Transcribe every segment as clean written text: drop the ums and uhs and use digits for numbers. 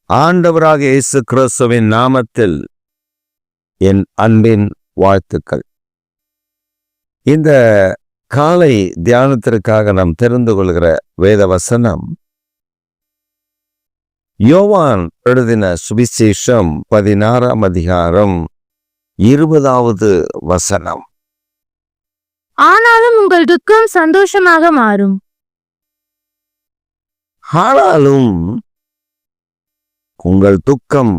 ஆண்டவராக இயேசு கிறிஸ்துவின் நாமத்தில் என் அன்பின் வாழ்த்துக்கள். இந்த காலை தியானத்திற்காக நாம் தெரிந்து கொள்கிற வேத வசனம் யோவான் எழுதின சுவிசேஷம் 16ஆம் அதிகாரம் 20வது வசனம். ஆனாலும் உங்கள் துக்கம் சந்தோஷமாக மாறும். ஆனாலும் உங்கள் துக்கம்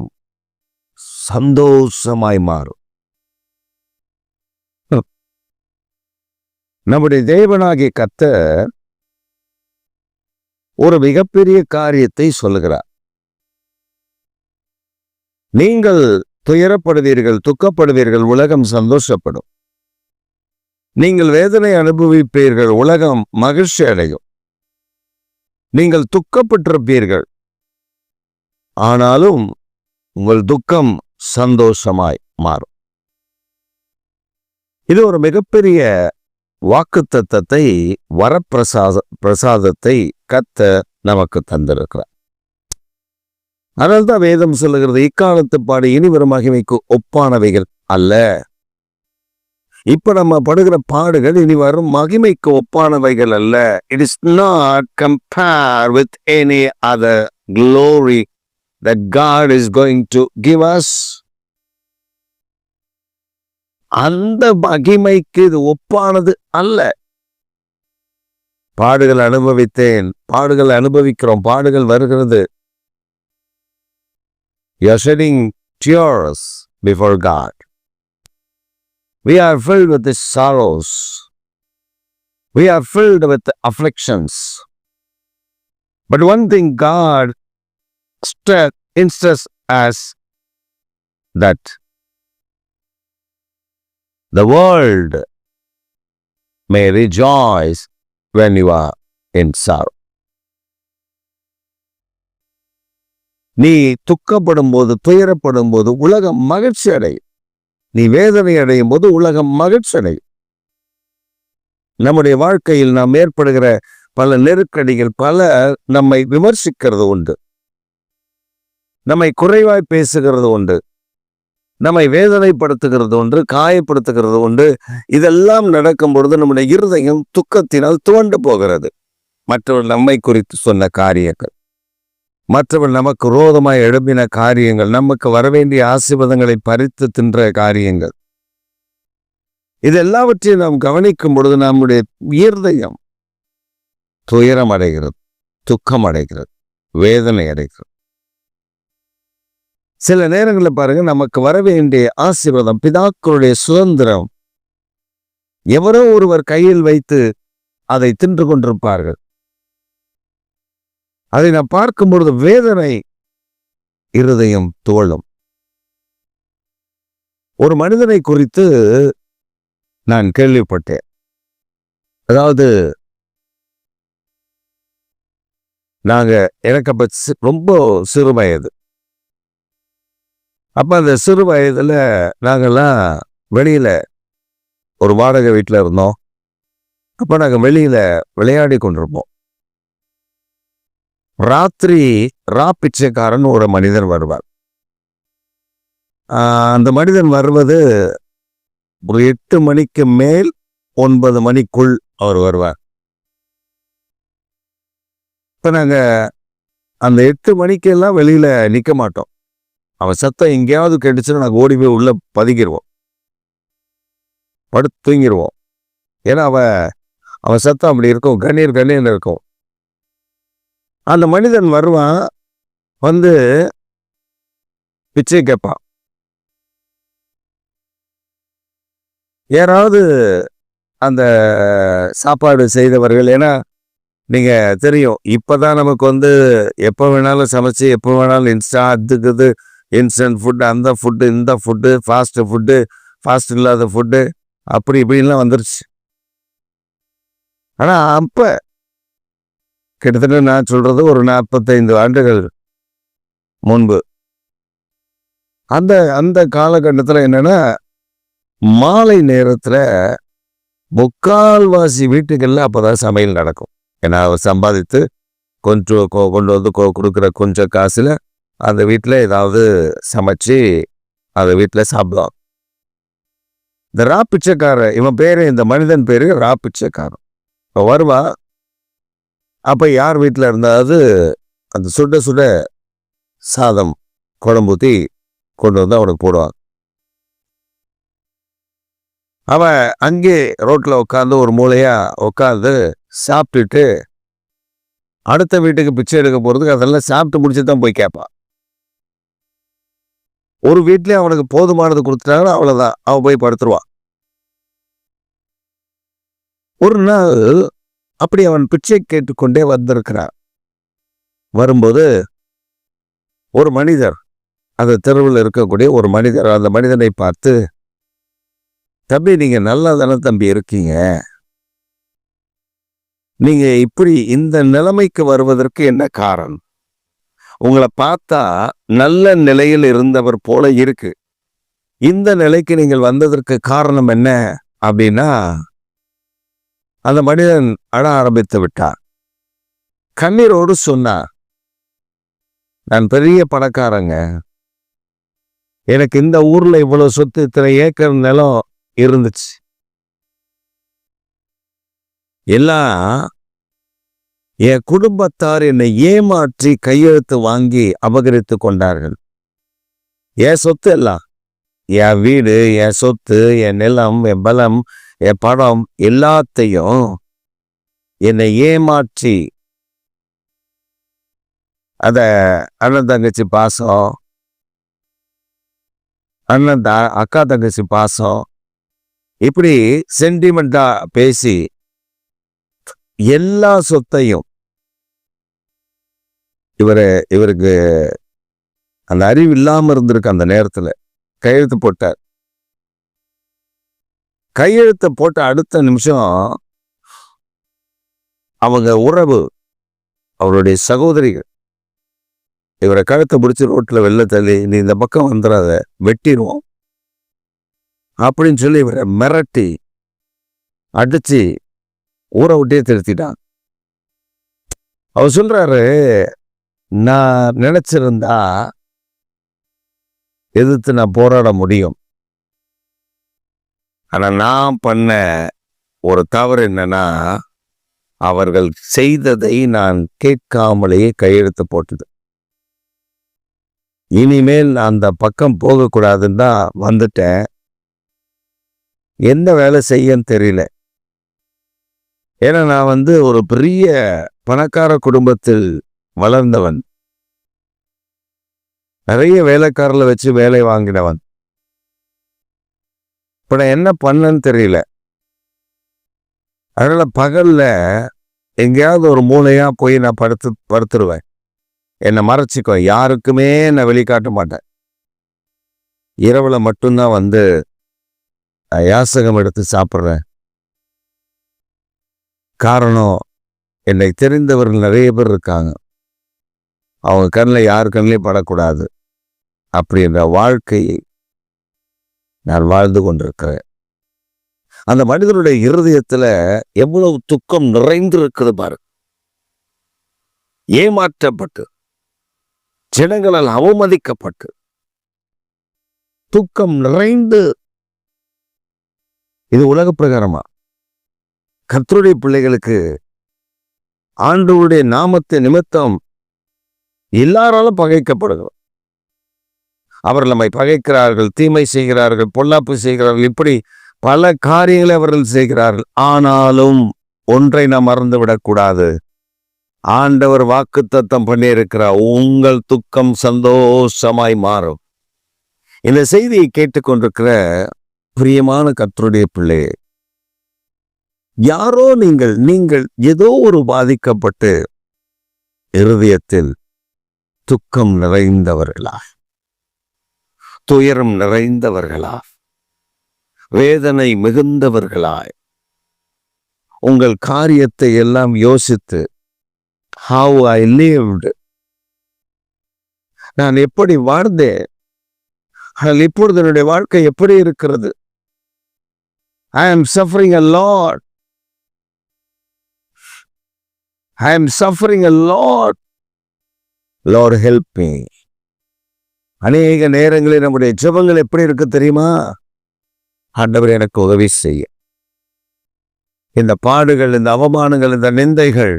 சந்தோஷமாய் மாறும். நம்முடைய தேவனாகிய கர்த்தர் ஒரு மிகப்பெரிய காரியத்தை சொல்லுகிறார். நீங்கள் துயரப்படுவீர்கள், துக்கப்படுவீர்கள், உலகம் சந்தோஷப்படும். நீங்கள் வேதனை அனுபவிப்பீர்கள், உலகம் மகிழ்ச்சி அடையும். நீங்கள் துக்கப்பட்டிருப்பீர்கள், ஆனாலும் உங்கள் துக்கம் சந்தோஷமாய் மாறும். இது ஒரு மிகப்பெரிய வாக்குத்தத்தத்தை, வரப்பிரசாதத்தை கர்த்தர் நமக்கு தந்திருக்கிறார். அதனால்தான் வேதம் சொல்லுகிறது, இக்காலத்து பாடு இனி வரும் மகிமைக்கு ஒப்பானவைகள் அல்ல. இப்ப நம்ம படுகிற பாடுகள் இனி வரும் மகிமைக்கு ஒப்பானவைகள் அல்ல. It is not compare with any other glory that God is going to give us. அந்த மகிமைக்கு இது ஒப்பானது அல்ல. பாடுகள் அனுபவித்தேன், பாடுகள் அனுபவிக்கிறோம், பாடுகள் வருகிறது. You are shedding tears before God. We are filled with the sorrows. We are filled with the afflictions. But one thing God instructs us, that the world may rejoice when you are in sorrow. நீ துக்கப்படும் போது, துயரப்படும் போது உலகம் மகிழ்ச்சி அடையும். நீ வேதனை அடையும் போது உலகம் மகிழ்ச்சி அடையும். நம்முடைய வாழ்க்கையில் நாம் ஏற்படுகிற பல நெருக்கடிகள், பல நம்மை விமர்சிக்கிறது உண்டு, நம்மை குறைவாய் பேசுகிறது உண்டு, நம்மை வேதனைப்படுத்துகிறது ஒன்று, காயப்படுத்துகிறது உண்டு. இதெல்லாம் நடக்கும் பொழுது நம்முடைய இருதயம் துக்கத்தினால் துவண்டு போகிறது. மற்றவர் நம்மை குறித்து சொன்ன காரியங்கள், மற்றவர் நமக்கு விரோதமாய் எழுப்பின காரியங்கள், நமக்கு வரவேண்டிய ஆசீர்வாதங்களை பறித்து தின்ற காரியங்கள், இதெல்லாவற்றையும் நாம் கவனிக்கும் பொழுது நம்முடைய இருதயம் துயரம் அடைகிறது, துக்கம் அடைகிறது, வேதனை அடைகிறது. சில நேரங்களில் பாருங்க, நமக்கு வரவேண்டிய ஆசீர்வாதம், பிதாக்களுடைய சுதந்திரம் எவரோ ஒருவர் கையில் வைத்து அதை தின்று கொண்டிருப்பார்கள். அதை நாம் பார்க்கும் பொழுது வேதனை, இருதயம் துவளும். ஒரு மனிதனை குறித்து நான் கேள்விப்பட்டேன். அதாவது எனக்கு அப்ப ரொம்ப சிறு வயது. அப்ப அந்த சிறு வயதுல நாங்கெல்லாம் வெளியில ஒரு வாடகை வீட்டில் இருந்தோம். அப்ப நாங்க வெளியில விளையாடி கொண்டிருப்போம். ராத்திரி பிச்சைக்காரன் ஒரு மனிதன் வருவார். அந்த மனிதன் வருவது ஒரு 8 மணிக்கு மேல் 9 மணிக்குள் அவர் வருவார். இப்ப நாங்க அந்த 8 மணிக்கெல்லாம் வெளியில நிக்க மாட்டோம். அவன் சத்தம் எங்கேயாவது கேட்டுச்சுன்னா நாங்கள் ஓடி போய் உள்ள பதுக்கிடுவோம், படுத்து தூங்கிடுவோம். ஏன்னா அவன் சத்தம் அப்படி இருக்கும், கண்ணீர்னு இருக்கும். அந்த மனிதன் வருவான், வந்து பிச்சை கேட்பான். யாராவது அந்த சாப்பாடு செய்தவர்கள், ஏன்னா நீங்க தெரியும், இப்பதான் நமக்கு வந்து எப்போ வேணாலும் சமைச்சு எப்போ வேணாலும் இன்ஸ்டன்ட் ஃபுட்டு, அந்த ஃபுட்டு, இந்த ஃபுட்டு, ஃபாஸ்ட் ஃபுட்டு, ஃபாஸ்ட் இல்லாத ஃபுட்டு, அப்படி இப்படின்லாம் வந்துருச்சு. ஆனால் அப்போ கிட்டத்தட்ட நான் சொல்றது ஒரு 45 ஆண்டுகள் முன்பு, அந்த காலகட்டத்தில் என்னன்னா, மாலை நேரத்தில் முக்கால்வாசி வீட்டுகளில் அப்போதான் சமையல் நடக்கும். ஏன்னா அவர் சம்பாதித்து கொண்டு வந்து கொடுக்குற கொஞ்சம் காசுல அந்த வீட்டில் ஏதாவது சமைச்சு அந்த வீட்டில் சாப்பிடுவாங்க. இந்த ரா பிச்சைக்காரன், இவன் பேரு, இந்த மனிதன் பேரு ரா பிச்சைக்காரன். இப்போ வருவா. அப்போ யார் வீட்டில் இருந்தாவது அந்த சுட சுட சாதம் குழம்பு ஊற்றி கொண்டு வந்து அவனுக்கு போடுவான். அவன் அங்கே ரோட்டில் உட்காந்து ஒரு மூலையா உட்காந்து சாப்பிட்டுட்டு அடுத்த வீட்டுக்கு பிச்சை எடுக்க போகிறதுக்கு அதெல்லாம் சாப்பிட்டு முடிச்சு தான் போய் கேட்பான். ஒரு வீட்லேயே அவனுக்கு போதுமானது கொடுத்துட்டாங்கன்னா அவ்வளோதான், அவன் போய் படுத்துருவான். ஒரு நாள் அப்படி அவன் பிச்சை கேட்டுக்கொண்டே வந்திருக்கிறான். வரும்போது ஒரு மனிதர், அந்த தெருவில் இருக்கக்கூடிய ஒரு மனிதர் அந்த மனிதனை பார்த்து, தம்பி நீங்கள் நல்லா தானே தம்பி இருக்கீங்க, நீங்க இப்படி இந்த நிலைமைக்கு வருவதற்கு என்ன காரணம்? உங்களை பார்த்தா நல்ல நிலையில் இருந்தவர் போல இருக்கு, இந்த நிலைக்கு நீங்கள் வந்ததற்கு காரணம் என்ன அப்படின்னா அந்த மனிதன் அழ ஆரம்பித்து விட்டார். கண்ணீரோடு சொன்னார், நான் பெரிய பணக்காரங்க, எனக்கு இந்த ஊர்ல இவ்வளவு சொத்து, இத்தனை ஏக்கர் நிலம் இருந்துச்சு, எல்லாம் என் குடும்பத்தார் என்னை ஏமாற்றி கையெழுத்து வாங்கி அபகரித்து கொண்டார்கள். என் சொத்து எல்லாம், என் வீடு, என் சொத்து, என் நிலம், என் பலம், என் பணம் எல்லாத்தையும் என்னை ஏமாற்றி அத அண்ணன் தங்கச்சி பாசம், அக்கா தங்கச்சி பாசம், இப்படி சென்டிமெண்டா பேசி எல்லா சொத்தையும் இவருக்கு அந்த அறிவு இல்லாம இருந்திருக்கு. அந்த நேரத்துல கையெழுத்து போட்டார். கையெழுத்தை போட்ட அடுத்த நிமிஷம் அவங்க உறவு, அவருடைய சகோதரிகள் இவரை கழுத்தை பிடிச்சி ரோட்ல வெளில தள்ளி, நீ இந்த பக்கம் வந்துடாத, வெட்டிடுவோம் அப்படின்னு சொல்லி இவரை மிரட்டி அடிச்சு ஊரை விட்டே திருத்திட்டான். அவர் சொல்றாரு, நான் நினைச்சிருந்தா எதிர்த்து நான் போராட முடியும், ஆனா நான் பண்ண ஒரு தவறு என்னன்னா, அவர்கள் செய்ததை நான் கேட்காமலேயே கையெழுத்து போட்டது. இனிமேல் நான் அந்த பக்கம் போகக்கூடாதுன்னு தான் வந்துட்டேன். எந்த வேலை செய்யன்னு தெரியல. ஏன்னா நான் ஒரு பெரிய பணக்கார குடும்பத்தில் வளர்ந்தவன், நிறைய வேலைக்காரர்களை வச்சு வேலை வாங்கினவன். இப்ப நான் என்ன பண்ணன்னு தெரியல. அதனால பகல்ல எங்கேயாவது ஒரு மூலையா போய் நான் படுத்துருவேன், என்னை மறைச்சிக்கோ, யாருக்குமே நான் வெளிக்காட்ட மாட்டேன். இரவுல மட்டும்தான் யாசகம் எடுத்து சாப்பிட்றேன். காரணம், என்னை தெரிந்தவர்கள் நிறைய பேர் இருக்காங்க, அவங்க கண்ணில் யார் கண்ணிலையும் படக்கூடாது அப்படின்ற வாழ்க்கையை நான் வாழ்ந்து கொண்டிருக்கிறேன். அந்த மனிதனுடைய இருதயத்துல எவ்வளவு துக்கம் நிறைந்து இருக்குது பாரு. ஏமாற்றப்பட்டு, ஜனங்களால் அவமதிக்கப்பட்டு, துக்கம் நிறைந்து. இது உலக பிரகாரமா? கர்த்தருடைய பிள்ளைகளுக்கு ஆண்டவருடைய நாமத்தை நிமித்தம் எல்லாராலும் பகைக்கப்படுகிறோம். அவர்கள் நம்மை பகைக்கிறார்கள், தீமை செய்கிறார்கள், பொல்லாப்பு செய்கிறார்கள், இப்படி பல காரியங்களை அவர்கள் செய்கிறார்கள். ஆனாலும் ஒன்றை நாம் மறந்துவிடக்கூடாது, ஆண்டவர் வாக்குத்தத்தம் பண்ணியிருக்கிறார், உங்கள் துக்கம் சந்தோஷமாய் மாறும். இந்த செய்தியை கேட்டுக்கொண்டிருக்கிற பிரியமான கர்த்தருடைய பிள்ளை, யாரோ நீங்கள் ஏதோ ஒரு பாதிக்கப்பட்டு இருதயத்தில் துக்கம் நிறைந்தவர்களா, துயரம் நிறைந்தவர்களா, வேதனை மிகுந்தவர்களாய் உங்கள் காரியத்தை எல்லாம் யோசித்து, how I lived, நான் எப்படி வாழ்ந்தேன், இப்பொழுது என்னுடைய வாழ்க்கை எப்படி இருக்கிறது, I am suffering a lot, I am suffering a lot, Lord help me. அநேக நேரங்களில் நம்முடைய ஜெபங்கள் எப்படி இருக்கு தெரியுமா? ஆண்டவர் எனக்கு உதவி செய்ய, இந்த பாடுகள், இந்த அவமானங்கள், இந்த நிந்தைகள்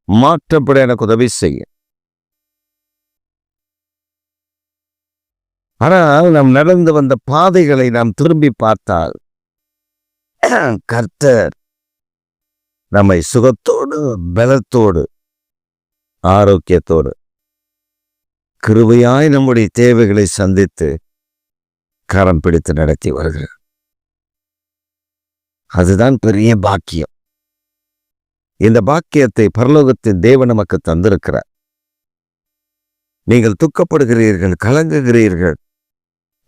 மாற்றப்பட எனக்கு உதவி செய்ய. ஆனால் நாம் நடந்து வந்த பாதைகளை நாம் திரும்பி பார்த்தால் கர்த்தர் நம்மை சுகத்தோடு, பலத்தோடு, ஆரோக்கியத்தோடு, கிருபையாய் நம்முடைய தேவைகளை சந்தித்து கரம் பிடித்து நடத்தி வருகிறார். அதுதான் பெரிய பாக்கியம். இந்த பாக்கியத்தை பரலோகத்தின் தேவன் நமக்கு தந்திருக்கிறார். நீங்கள் துக்கப்படுகிறீர்கள், கலங்குகிறீர்கள்.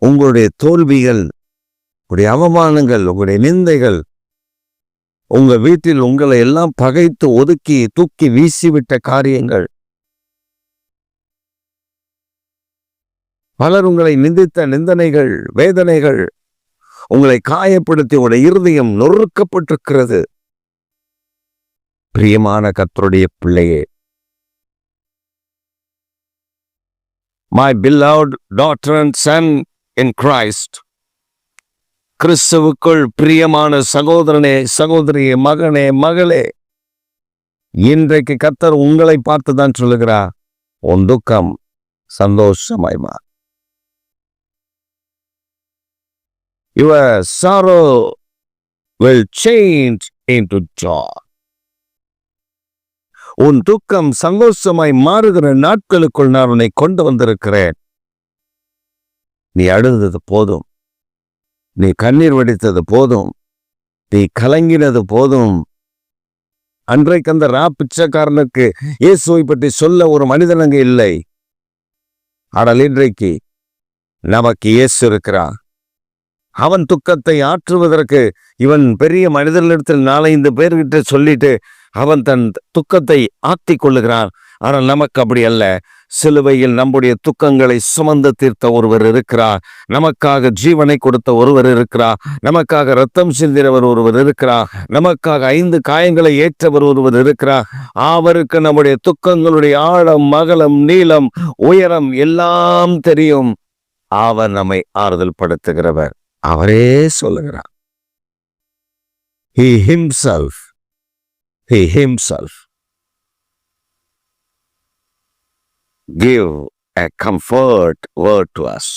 உங்களுடைய தோல்விகள், உங்களுடைய அவமானங்கள், உங்களுடைய நிந்தைகள், உங்க வீட்டில் உங்களை எல்லாம் பகைத்து ஒதுக்கி தூக்கி வீசிவிட்ட காரியங்கள், பலர் உங்களை நிந்தித்த நிந்தனைகள், வேதனைகள், உங்களை காயப்படுத்தி உங்களுடைய இருதயம் நொறுக்கப்பட்டிருக்கிறது. பிரியமான கர்த்தருடைய பிள்ளையே, my beloved daughter and son in Christ, கிறிஸ்துவுக்குள் பிரியமான சகோதரனே, சகோதரியே, மகனே, மகளே, இன்றைக்கு கர்த்தர் உங்களை பார்த்துதான் சொல்லுகிறார், உன் துக்கம் சந்தோஷமாய் மாறும். Your sorrow will change into joy. உன் துக்கம் சந்தோஷமாய் மாறுகிற நாட்களுக்குள் நான் உன்னை கொண்டு வந்திருக்கிறேன். நீ அழுதது போதும், நீ கண்ணீர் வடித்தது போதும், நீ கலங்கினது போதும். அன்றைக்கு அந்த பிச்சைக்காரனுக்கு இயேசுவை பற்றி சொல்ல ஒரு மனிதன் அங்கு இல்லை. ஆனால் இன்றைக்கு நமக்கு இயேசு இருக்கிறான். அவன் துக்கத்தை ஆற்றுவதற்கு இவன் பெரிய மனிதர்களிடத்தில் 4-5 பேர்கிட்ட சொல்லிட்டு அவன் தன் துக்கத்தை ஆற்றிக் கொள்ளுகிறான். ஆனால் நமக்கு அப்படி அல்ல. சிலுவையில் நம்முடைய துக்கங்களை சுமந்து தீர்த்த ஒருவர் இருக்கிறார். நமக்காக ஜீவனை கொடுத்த ஒருவர் இருக்கிறார். நமக்காக இரத்தம் சிந்தினவர் ஒருவர் இருக்கிறார். நமக்காக 5 காயங்களை ஏற்றவர் ஒருவர் இருக்கிறார். அவருக்கு நம்முடைய துக்கங்களுடைய ஆழம், அகலம், நீளம், உயரம் எல்லாம் தெரியும். அவர் நம்மை ஆறுதல் படுத்துகிறவர். அவரே சொல்லுகிறார், He himself give a comfort word to us.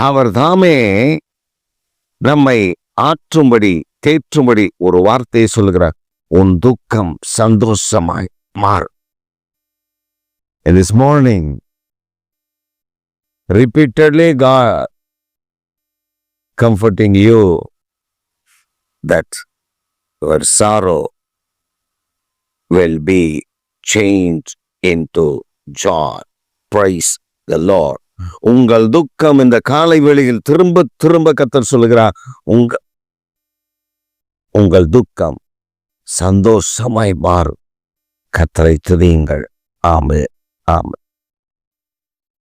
அவர் தாமே நம்மை ஆற்றும்படி, தேற்றும்படி ஒரு வார்த்தையை சொல்லுகிறார், உன் துக்கம் சந்தோஷமாய் மாறும். In this morning, repeatedly God comforting you that your sorrow will be changed into joy. Praise the Lord. உங்கள் துக்கம் இந்த காலை வேளையில் திரும்ப திரும்ப கர்த்தர் சொல்லுகிறார், உங்கள் துக்கம் சந்தோஷமாய் மாறும். கர்த்தரை துதியுங்கள். ஆமென், ஆமென்.